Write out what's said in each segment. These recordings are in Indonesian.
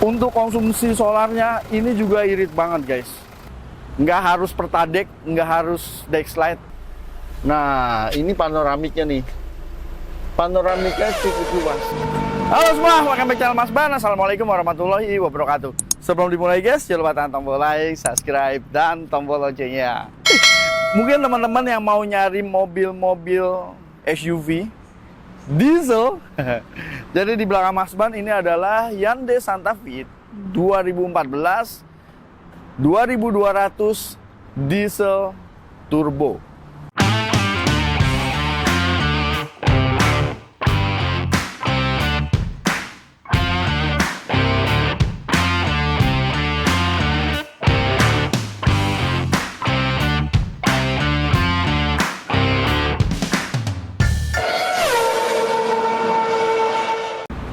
Untuk konsumsi solarnya ini juga irit banget guys. Nggak harus Pertalite, nggak harus Dexlite. Nah, ini panoramiknya nih. Panoramiknya cukup luas. Halo semua, welcome back channel Mas Ban. Assalamualaikum warahmatullahi wabarakatuh. Sebelum dimulai guys, jangan lupa tekan tombol like, subscribe, dan tombol loncengnya. Mungkin teman-teman yang mau nyari mobil-mobil SUV diesel. Jadi di belakang Mas Ban ini adalah Hyundai Santa Fe 2014 2200 diesel turbo.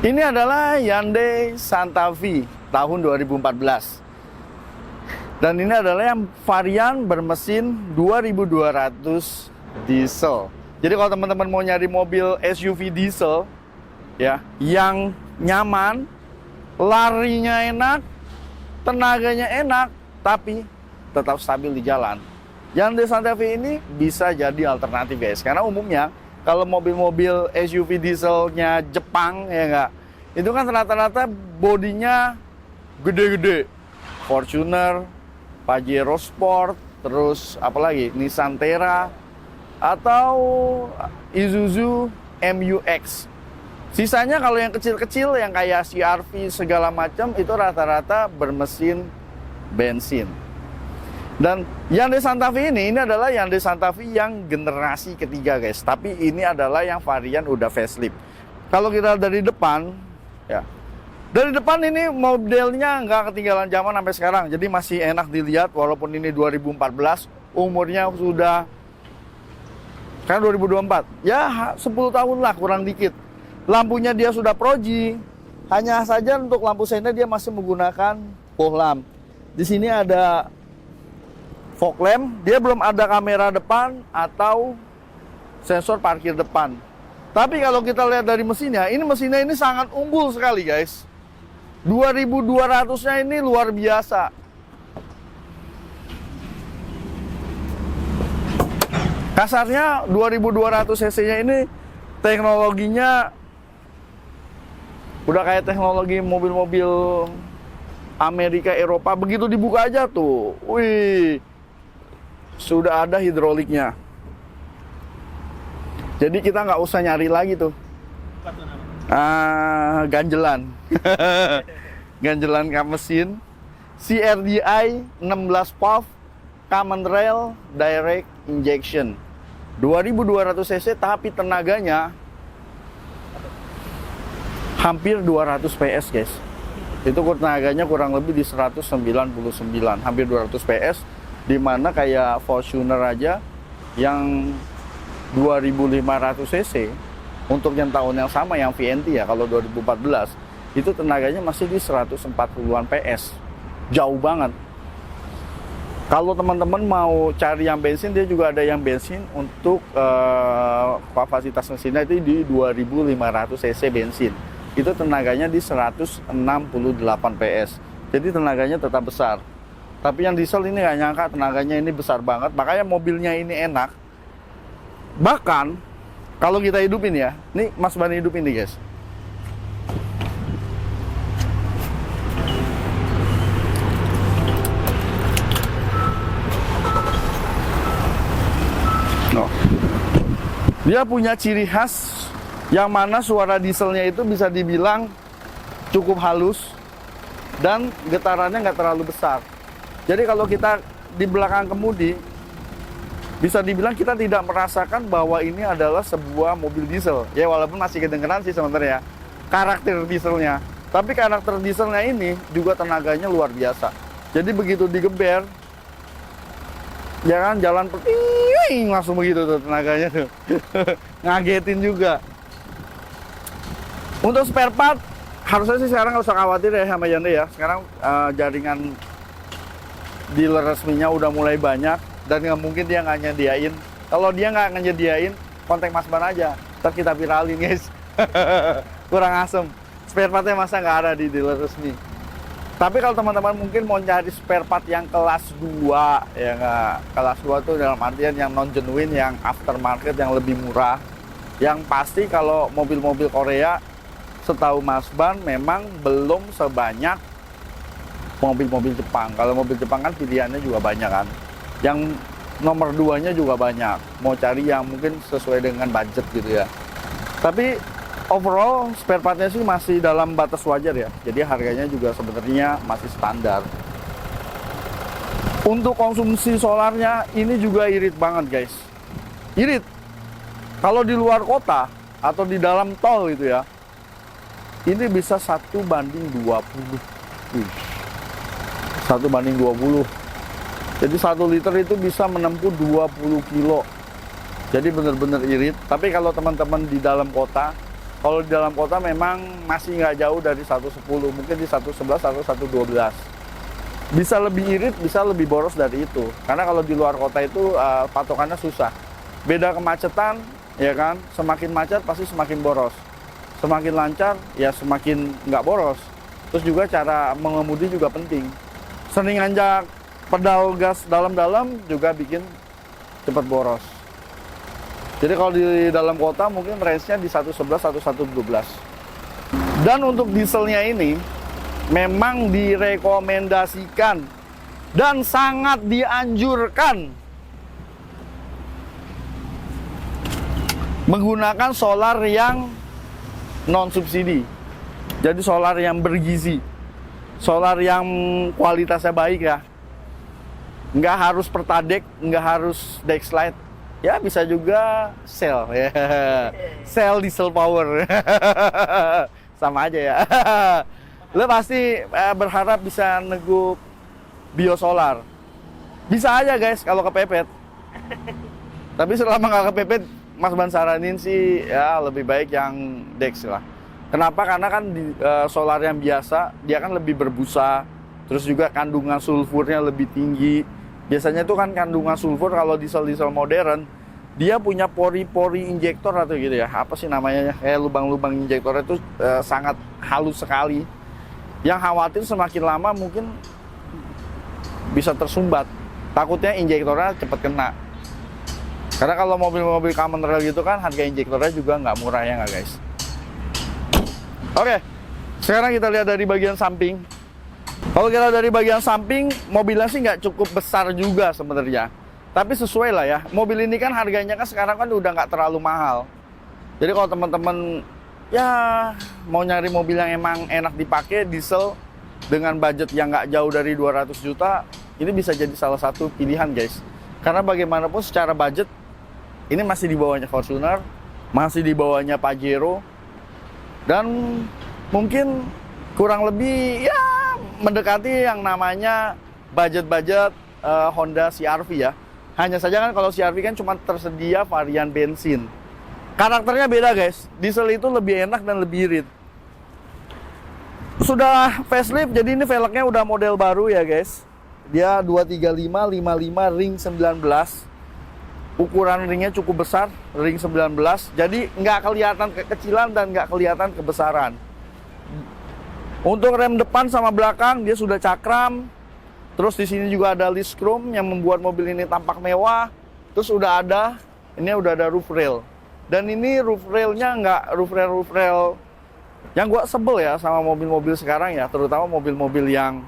Ini adalah Hyundai Santa Fe tahun 2014. Dan ini adalah yang varian bermesin 2200 diesel. Jadi kalau teman-teman mau nyari mobil SUV diesel ya, yang nyaman, larinya enak, tenaganya enak, tapi tetap stabil di jalan, Hyundai Santa Fe ini bisa jadi alternatif guys. Karena umumnya kalau mobil-mobil SUV dieselnya Jepang ya enggak, itu kan rata-rata bodinya gede-gede. Fortuner, Pajero Sport, terus apalagi Nissan Terra atau Isuzu MU-X. Sisanya kalau yang kecil-kecil yang kayak CR-V segala macam itu rata-rata bermesin bensin. Dan Hyundai Santa Fe ini adalah Hyundai Santa Fe yang generasi ketiga guys. Tapi ini adalah yang varian udah facelift. Kalau kita dari depan, ya, dari depan ini modelnya nggak ketinggalan zaman sampai sekarang. Jadi masih enak dilihat walaupun ini 2014, umurnya sudah kan 2024. Ya 10 tahun lah kurang dikit. Lampunya dia sudah proji. Hanya saja untuk lampu senter dia masih menggunakan fog lamp. Di sini ada fog lamp, dia belum ada kamera depan atau sensor parkir depan. Tapi kalau kita lihat dari mesinnya ini sangat unggul sekali guys. 2200-nya ini luar biasa. Kasarnya 2200 cc-nya ini teknologinya udah kayak teknologi mobil-mobil Amerika, Eropa. Begitu dibuka aja tuh, wih, sudah ada hidroliknya. Jadi kita nggak usah nyari lagi tuh. Ganjelan. Ganjelan kap mesin. CRDI 16 valve common rail direct injection. 2200 cc tapi tenaganya hampir 200 PS guys. Itu tenaganya kurang lebih di 199, hampir 200 PS. Dimana kayak Fortuner aja yang 2500 cc untuk yang tahun yang sama yang VNT ya, kalau 2014 itu tenaganya masih di 140-an PS. Jauh banget. Kalau teman-teman mau cari yang bensin, dia juga ada yang bensin untuk kapasitas mesinnya itu di 2500 cc bensin. Itu tenaganya di 168 PS. Jadi tenaganya tetap besar. Tapi yang diesel ini nggak nyangka tenaganya ini besar banget. Makanya mobilnya ini enak. Bahkan kalau kita hidupin ya, nih Mas Ban hidupin nih guys. No. Dia punya ciri khas yang mana suara dieselnya itu bisa dibilang cukup halus dan getarannya nggak terlalu besar. Jadi kalau kita di belakang kemudi, bisa dibilang kita tidak merasakan bahwa ini adalah sebuah mobil diesel. Ya walaupun masih kedengeran sih sebenarnya karakter dieselnya. Tapi karakter dieselnya ini juga tenaganya luar biasa. Jadi begitu digeber, ya kan jalan langsung begitu tuh tenaganya tuh. Ngagetin juga. Untuk spare part, harusnya sih sekarang nggak usah khawatir ya sama Hyundai ya. Sekarang jaringan dealer resminya udah mulai banyak dan nggak mungkin dia nggak nyediain. Kalau dia nggak nyediain, kontak Mas Ban aja, ntar kita viralin guys. Kurang asem. Spare partnya masa nggak ada di dealer resmi. Tapi kalau teman-teman mungkin mau cari spare part yang kelas 2, ya nggak, kelas 2 tuh dalam artian yang non genuine, yang aftermarket, yang lebih murah. Yang pasti kalau mobil-mobil Korea, setahu Mas Ban, memang belum sebanyak mobil-mobil Jepang. Kalau mobil Jepang kan pilihannya juga banyak kan. Yang nomor 2-nya juga banyak. Mau cari yang mungkin sesuai dengan budget gitu ya. Tapi overall spare partnya sih masih dalam batas wajar ya. Jadi harganya juga sebenarnya masih standar. Untuk konsumsi solarnya ini juga irit banget guys. Irit. Kalau di luar kota atau di dalam tol gitu ya, ini bisa 1:20. 1:20. Jadi 1 liter itu bisa menempuh 20 kilo. Jadi benar-benar irit. Tapi kalau teman-teman di dalam kota, kalau di dalam kota memang masih nggak jauh dari 110, mungkin di 111 atau 112. Bisa lebih irit, bisa lebih boros dari itu. Karena kalau di luar kota itu patokannya susah. Beda kemacetan, ya kan? Semakin macet pasti semakin boros. Semakin lancar, ya semakin nggak boros. Terus juga cara mengemudi juga penting. Sering anjak pedal gas dalam-dalam juga bikin cepat boros. Jadi kalau di dalam kota mungkin range-nya di 111 atau 112. Dan untuk dieselnya ini memang direkomendasikan dan sangat dianjurkan menggunakan solar yang non subsidi. Jadi solar yang bergizi, solar yang kualitasnya baik ya. Nggak harus Pertalite, nggak harus Dexlite. Ya bisa juga Shell ya. Shell diesel power. Sama aja ya. Lo pasti berharap bisa nego biosolar. Bisa aja guys kalau kepepet. Tapi selama nggak kepepet, Mas Ban saranin sih ya lebih baik yang Dex lah. Kenapa? Karena kan solar yang biasa dia kan lebih berbusa, terus juga kandungan sulfurnya lebih tinggi. Biasanya itu kan kandungan sulfur kalau diesel-diesel modern, dia punya pori-pori injektor atau gitu ya. Apa sih namanya? Kayak lubang-lubang injektornya itu sangat halus sekali. Yang khawatir semakin lama mungkin bisa tersumbat. Takutnya injektornya cepat kena. Karena kalau mobil-mobil common rail gitu kan harga injektornya juga nggak murah ya nggak guys. Oke, sekarang kita lihat dari bagian samping. Kalau kita dari bagian samping, mobilnya sih nggak cukup besar juga sebenarnya. Tapi sesuai lah ya. Mobil ini kan harganya kan sekarang kan udah nggak terlalu mahal. Jadi kalau teman-teman ya mau nyari mobil yang emang enak dipakai, diesel dengan budget yang nggak jauh dari 200 juta, ini bisa jadi salah satu pilihan guys. Karena bagaimanapun secara budget, ini masih di bawahnya Fortuner, masih di bawahnya Pajero, dan mungkin kurang lebih ya mendekati yang namanya budget-budget Honda CR-V ya. Hanya saja kan kalau CR-V kan cuma tersedia varian bensin. Karakternya beda guys. Diesel itu lebih enak dan lebih irit. Sudah facelift, jadi ini velgnya udah model baru ya guys. Dia 235 55 ring 19. Ukuran ringnya cukup besar, ring 19. Jadi nggak kelihatan kekecilan dan nggak kelihatan kebesaran. Untuk rem depan sama belakang dia sudah cakram. Terus di sini juga ada list chrome yang membuat mobil ini tampak mewah. Terus udah ada roof rail. Dan ini roof railnya nggak roof rail yang gua sebel ya sama mobil-mobil sekarang ya, terutama mobil-mobil yang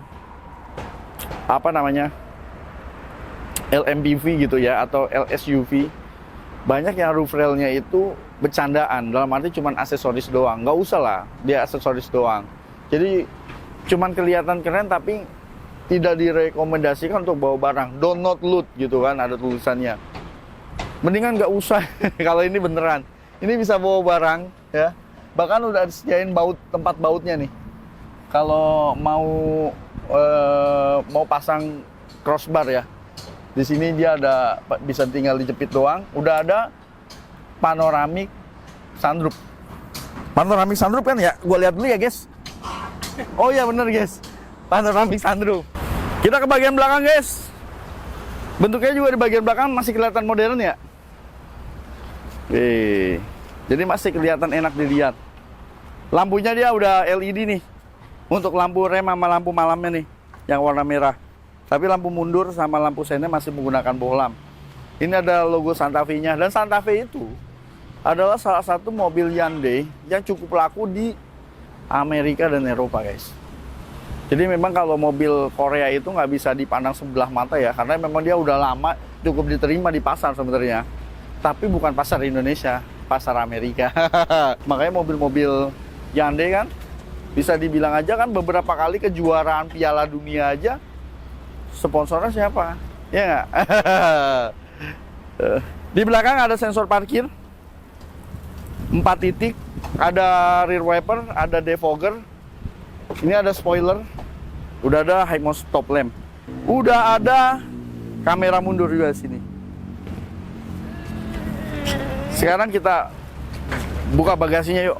apa namanya LMPV gitu ya atau LSUV. Banyak yang roof railnya itu bercandaan, dalam arti cuman aksesoris doang. Nggak usah lah dia aksesoris doang. Jadi cuman kelihatan keren tapi tidak direkomendasikan untuk bawa barang. Do not load gitu kan ada tulisannya. Mendingan nggak usah kalau ini beneran. Ini bisa bawa barang ya. Bahkan udah disediain tempat bautnya nih. Kalau mau pasang crossbar ya. Di sini dia ada bisa tinggal dijepit doang. Udah ada panoramic sunroof. Panoramic sunroof kan ya? Gua lihat dulu ya, guys. Oh iya bener guys, panoramic sunroof. Kita ke bagian belakang guys. Bentuknya juga di bagian belakang masih kelihatan modern ya. Jadi masih kelihatan enak dilihat. Lampunya dia udah LED nih. Untuk lampu rem sama lampu malamnya nih, yang warna merah. Tapi lampu mundur sama lampu sennya masih menggunakan bohlam. Ini ada logo Santa Fe-nya. Dan Santa Fe itu adalah salah satu mobil Hyundai yang cukup laku di Amerika dan Eropa, guys. Jadi memang kalau mobil Korea itu nggak bisa dipandang sebelah mata ya, karena memang dia udah lama cukup diterima di pasar sebenarnya. Tapi bukan pasar Indonesia, pasar Amerika. Makanya mobil-mobil Hyundai kan bisa dibilang aja kan beberapa kali kejuaraan Piala Dunia aja sponsornya siapa? Ya nggak? Di belakang ada sensor parkir 4 titik, ada rear wiper, ada defogger. Ini ada spoiler, udah ada high mount stop lamp, udah ada kamera mundur juga di sini. Sekarang kita buka bagasinya yuk.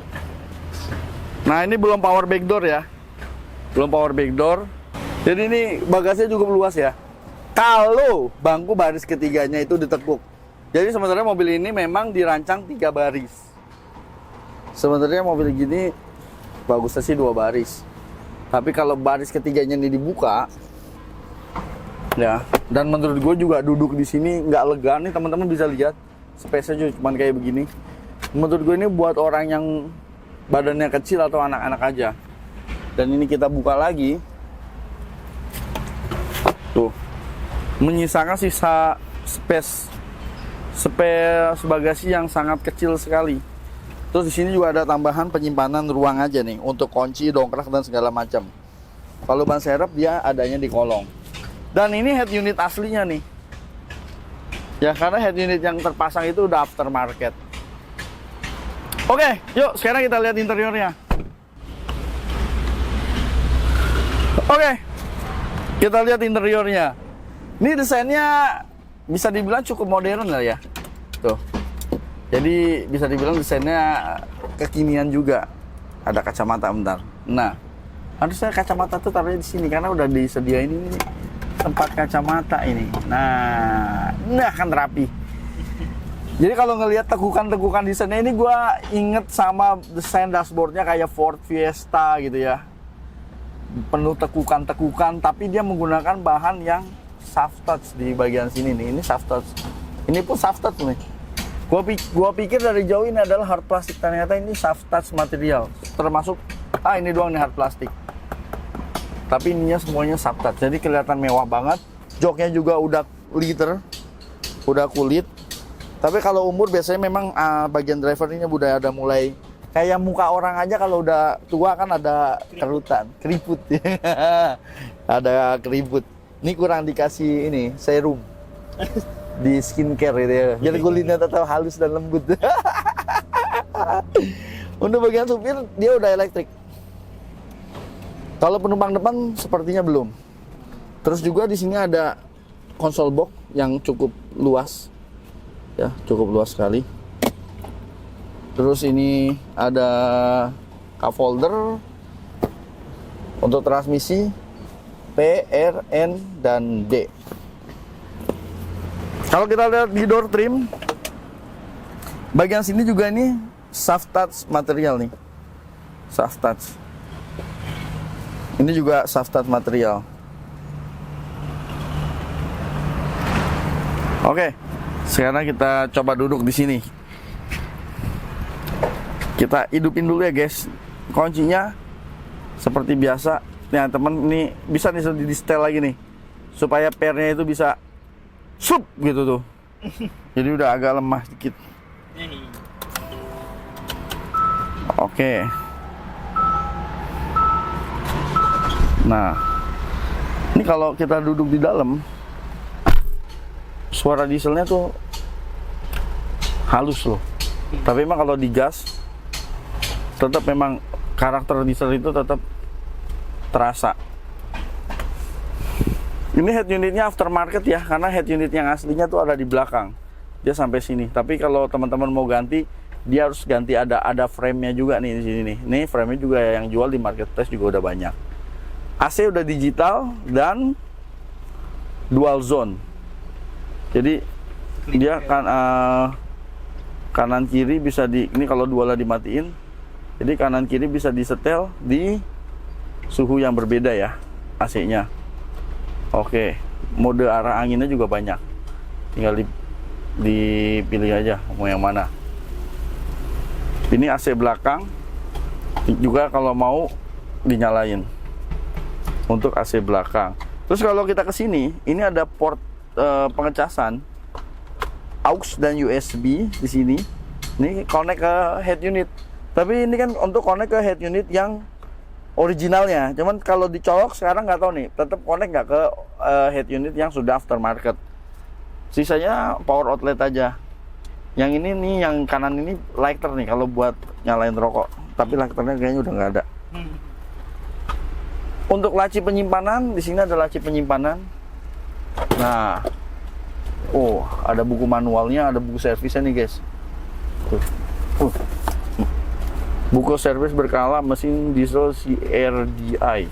Nah, ini belum power back door ya. Belum power back door. Jadi ini bagasinya cukup luas ya. Kalau bangku baris ketiganya itu ditekuk. Jadi sebenarnya mobil ini memang dirancang 3 baris. Sebenarnya mobil gini bagusnya sih 2 baris. Tapi kalau baris ketiganya ini dibuka, ya. Dan menurut gue juga duduk di sini nggak lega nih, teman-teman bisa lihat. Space-nya cuma kayak begini. Menurut gue ini buat orang yang badannya kecil atau anak-anak aja. Dan ini kita buka lagi. Tuh. Menyisakan sisa space bagasi yang sangat kecil sekali. Terus di sini juga ada tambahan penyimpanan ruang aja nih untuk kunci, dongkrak dan segala macam. Kalau ban serep dia adanya di kolong. Dan ini head unit aslinya nih. Ya karena head unit yang terpasang itu udah aftermarket. Oke, yuk sekarang kita lihat interiornya. Oke, kita lihat interiornya. Ini desainnya bisa dibilang cukup modern lah ya. Tuh. Jadi bisa dibilang desainnya kekinian juga. Ada kacamata bentar. Nah, harusnya kacamata tuh taruhnya di sini karena udah disediain ini tempat kacamata ini. Nah kan rapi. Jadi kalau ngelihat tekukan-tekukan desainnya ini gue inget sama desain dashboardnya kayak Ford Fiesta gitu ya. Penuh tekukan-tekukan, tapi dia menggunakan bahan yang soft touch di bagian sini nih. Ini soft touch. Ini pun soft touch nih. Gua pikir dari jauh ini adalah hard plastik, ternyata ini soft touch material. Termasuk ini doang nih hard plastik. Tapi ininya semuanya soft touch. Jadi kelihatan mewah banget. Joknya juga udah leather, udah kulit. Tapi kalau umur biasanya memang bagian driver ini udah ada mulai kayak muka orang aja kalau udah tua kan ada kerutan, keriput. Ada keriput. Ini kurang dikasih ini serum di skincare gitu ya. Jadi kulitnya tetap halus dan lembut. Untuk bagian supir dia udah elektrik. Kalau penumpang depan sepertinya belum. Terus juga di sini ada konsol box yang cukup luas. Ya, cukup luas sekali. Terus ini ada cup holder untuk transmisi P, R, N, dan D. Kalau kita lihat di door trim, bagian sini juga ini soft touch material nih. Soft touch. Ini juga soft touch material. Oke, sekarang kita coba duduk di sini. Kita hidupin dulu ya guys. Kuncinya seperti biasa. Nah teman, ini bisa nih di setel lagi nih, supaya pairnya itu bisa sup gitu tuh. Jadi udah agak lemah dikit. Oke. Nah, ini kalau kita duduk di dalam, suara dieselnya tuh halus loh. Tapi memang kalau digas, tetap memang karakter diesel itu tetap terasa. Ini head unitnya aftermarket ya, karena head unit yang aslinya tuh ada di belakang. Dia sampai sini. Tapi kalau teman-teman mau ganti, dia harus ganti, ada frame-nya juga nih di sini nih. Ini frame-nya juga yang jual di marketplace juga udah banyak. AC udah digital dan dual zone. Jadi dia kan kanan kiri bisa ini kalau dualnya dimatiin. Jadi kanan kiri bisa disetel di suhu yang berbeda ya AC-nya. Oke, mode arah anginnya juga banyak, tinggal dipilih aja mau yang mana. Ini AC belakang juga kalau mau dinyalain untuk AC belakang. Terus kalau kita ke sini, ini ada port pengecasan aux dan USB di sini. Ini connect ke head unit. Tapi ini kan untuk connect ke head unit yang originalnya. Cuman kalau dicolok sekarang nggak tahu nih, tetap connect nggak ke head unit yang sudah aftermarket. Sisanya power outlet aja. Yang ini nih, yang kanan ini lighter nih kalau buat nyalain rokok. Tapi lighternya kayaknya udah nggak ada. Untuk laci penyimpanan, di sini ada laci penyimpanan. Nah, oh ada buku manualnya, ada buku servisnya nih guys. Buku servis berkala mesin diesel CRDI.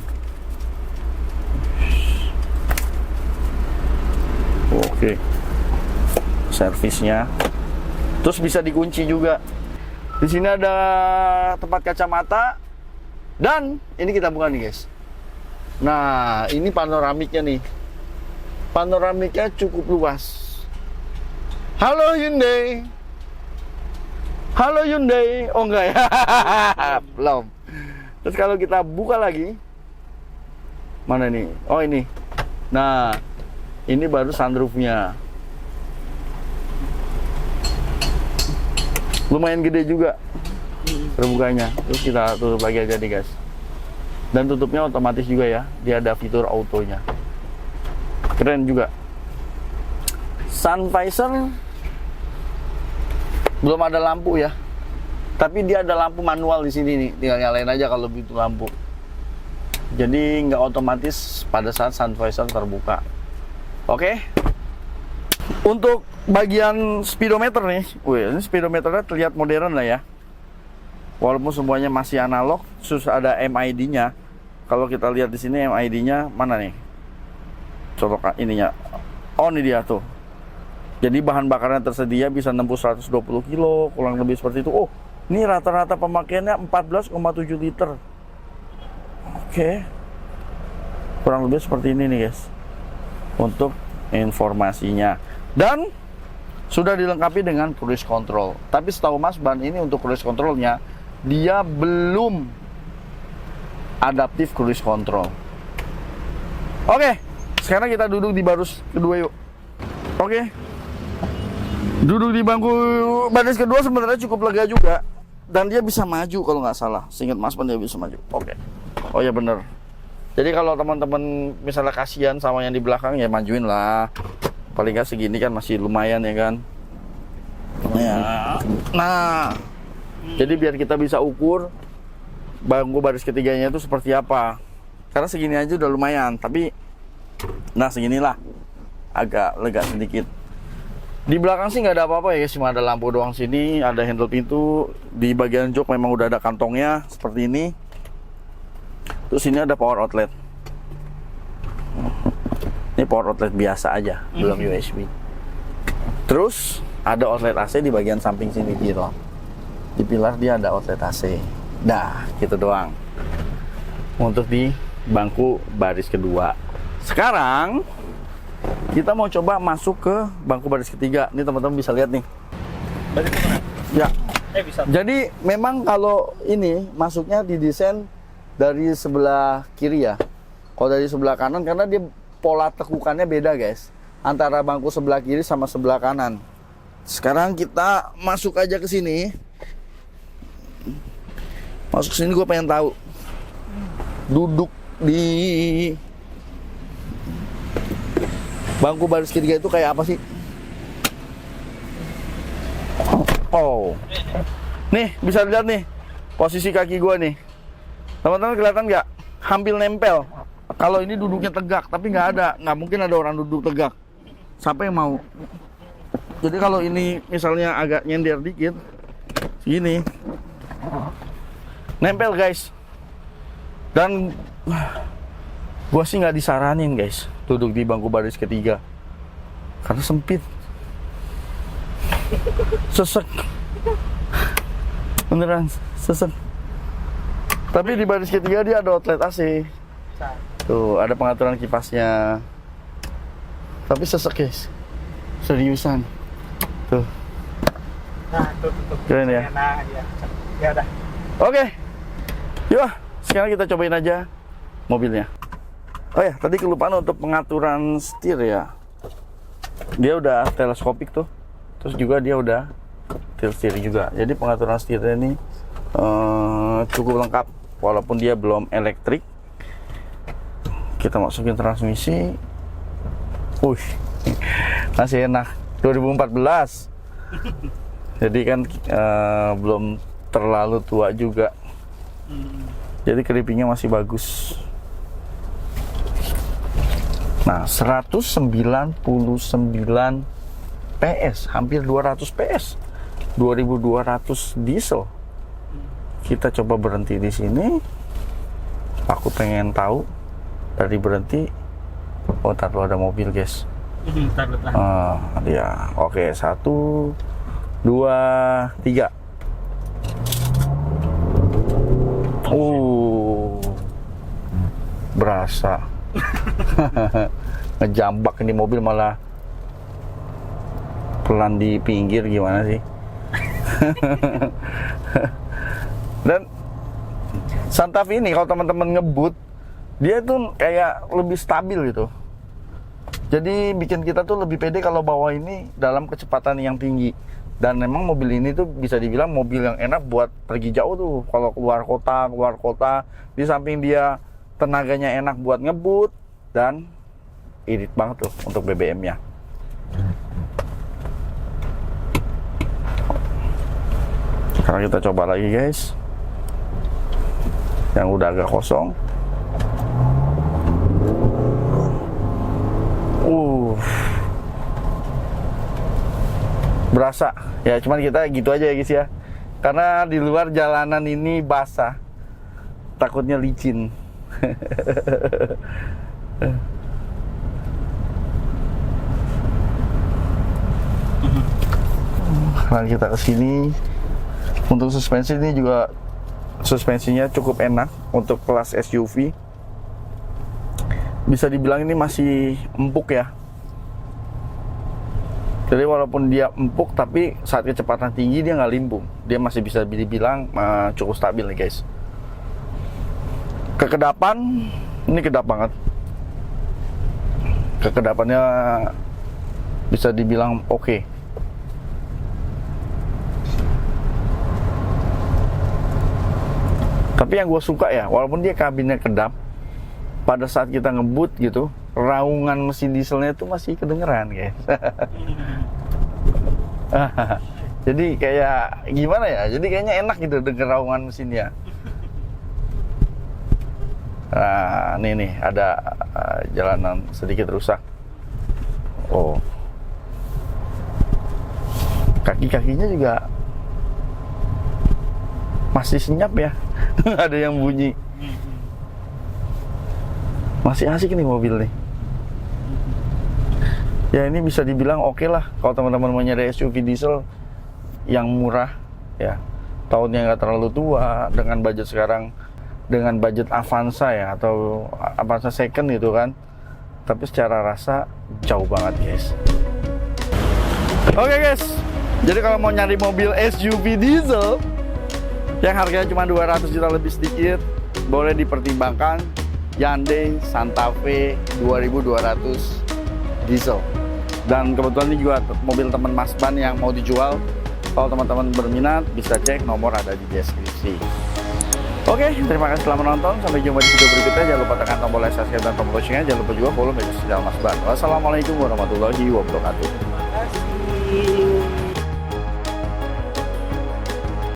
Oke, servisnya. Terus bisa dikunci juga. Di sini ada tempat kacamata. Dan ini kita buka nih guys. Nah, ini panoramiknya nih. Panoramiknya cukup luas. Halo Hyundai. Halo Hyundai. Oh enggak ya. Belum. Terus kalau kita buka lagi. Mana nih? Oh ini. Nah, ini baru sunroofnya. Lumayan gede juga terbukanya. Terus kita tutup lagi aja nih guys. Dan tutupnya otomatis juga ya. Dia ada fitur autonya. Keren juga. Sun visor belum ada lampu ya. Tapi dia ada lampu manual di sini nih. Tinggal nyalain aja kalau butuh lampu. Jadi nggak otomatis pada saat sun visor terbuka. Oke. Untuk bagian speedometer nih, ini speedometernya terlihat modern lah ya. Walaupun semuanya masih analog, terus ada MID-nya. Kalau kita lihat di sini MID-nya mana nih? Colok ininya. Oh, ini dia tuh. Jadi bahan bakarnya tersedia bisa nembus 120 kilo, kurang lebih seperti itu. Oh, ini rata-rata pemakaiannya 14,7 liter. Oke. Kurang lebih seperti ini nih guys. Untuk informasinya. Dan sudah dilengkapi dengan cruise control. Tapi setahu Mas Ban ini untuk cruise controlnya dia belum adaptif cruise control. Oke, sekarang kita duduk di baris kedua yuk. Oke. Duduk di bangku baris kedua sebenarnya cukup lega juga. Dan dia bisa maju kalau nggak salah. Seingat Mas Ban dia bisa maju. Oke. Oh ya bener. Jadi kalau teman-teman misalnya kasihan sama yang di belakang ya majuin lah. Paling nggak segini kan masih lumayan ya kan. Ya. Nah, jadi biar kita bisa ukur bangku baris ketiganya itu seperti apa. Karena segini aja udah lumayan. Tapi, nah seginilah agak lega sedikit. Di belakang sih nggak ada apa-apa ya, cuma ada lampu doang sini, ada handle pintu. Di bagian jok memang udah ada kantongnya seperti ini. Terus ini ada power outlet. Ini power outlet biasa aja, belum USB. Terus ada outlet AC di bagian samping sini gitu. Di pilar dia ada outlet AC. Dah, gitu doang. Untuk di bangku baris kedua. Sekarang kita mau coba masuk ke bangku baris ketiga. Ini teman-teman bisa lihat nih. Baris mana? Ya. Bisa. Jadi memang kalau ini masuknya didesain dari sebelah kiri ya. Kalau dari sebelah kanan karena dia pola tekukannya beda guys, antara bangku sebelah kiri sama sebelah kanan. Sekarang kita masuk aja ke sini. Masuk sini gue pengen tahu duduk di bangku baris ketiga itu kayak apa sih? Oh, nih bisa lihat nih posisi kaki gue nih. Teman-teman kelihatan nggak? Hampir nempel. Kalau ini duduknya tegak, tapi nggak mungkin ada orang duduk tegak. Siapa yang mau? Jadi kalau ini misalnya agak nyender dikit, gini, nempel guys. Dan gua sih nggak disaranin guys, duduk di bangku baris ketiga, karena sempit, sesek, beneran sesek. Tapi di baris ketiga dia ada outlet AC. Tuh, ada pengaturan kipasnya. Tapi sesek guys, seriusan. Tuh. Nah, tuh. Keren ya? Nah, ya. Ya udah. Oke. Yuk, sekarang kita cobain aja mobilnya. Oh ya, tadi kelupaan untuk pengaturan setir ya. Dia udah teleskopik tuh. Terus juga dia udah tilt setir juga. Jadi pengaturan setirnya ini cukup lengkap. Walaupun dia belum elektrik. Kita masukin transmisi. Masih enak. 2014. Jadi kan belum terlalu tua juga. Jadi creepingnya masih bagus. Nah, 199 PS, hampir 200 PS. 2200 diesel. Kita coba berhenti di sini. Aku pengen tahu dari berhenti. Oh, ntar lu ada mobil, guys. Dia. Oke, 1, 2, 3. Berasa. Ngejambak ini mobil malah pelan di pinggir gimana sih? Dan Santa Fe ini kalau teman-teman ngebut, dia tuh kayak lebih stabil gitu. Jadi bikin kita tuh lebih pede kalau bawa ini dalam kecepatan yang tinggi. Dan memang mobil ini tuh bisa dibilang mobil yang enak buat pergi jauh tuh. Kalau keluar kota, di samping dia tenaganya enak buat ngebut dan irit banget tuh untuk BBM-nya. Sekarang kita coba lagi guys, yang udah agak kosong. Berasa ya, cuman kita gitu aja ya guys ya, karena di luar jalanan ini basah, takutnya licin. Nah, kita kesini. Untuk suspensi ini juga suspensinya cukup enak untuk kelas SUV. Bisa dibilang ini masih empuk ya. Jadi walaupun dia empuk, tapi saat kecepatan tinggi dia nggak limbung. Dia masih bisa dibilang cukup stabil nih guys. Kekedapan, ini kedap banget. Kekedapannya bisa dibilang oke. Tapi yang gue suka ya, walaupun dia kabinnya kedap, pada saat kita ngebut gitu, raungan mesin dieselnya itu masih kedengeran guys. Jadi kayak gimana ya? Jadi kayaknya enak gitu denger raungan mesinnya. Nah, ini nih ada jalanan sedikit rusak. Oh, kaki-kakinya juga masih senyap ya. Ada yang bunyi. Masih asik nih mobil nih. Ya ini bisa dibilang oke lah kalau teman-teman mau nyari SUV diesel yang murah ya, tahunnya nggak terlalu tua, dengan budget sekarang, dengan budget Avanza ya, atau Avanza second gitu kan. Tapi secara rasa jauh banget guys. Oke guys, jadi kalau mau nyari mobil SUV diesel yang harganya cuma 200 juta lebih sedikit, boleh dipertimbangkan Hyundai Santa Fe 2200 diesel. Dan kebetulan ini juga mobil teman Mas Ban yang mau dijual. Kalau teman-teman berminat bisa cek, nomor ada di deskripsi. Oke, terima kasih telah menonton. Sampai jumpa di video berikutnya. Jangan lupa tekan tombol like, subscribe, dan tombol loncengnya. Jangan lupa juga follow media sosial Mas Ban. Wassalamualaikum warahmatullahi wabarakatuh. Terima kasih.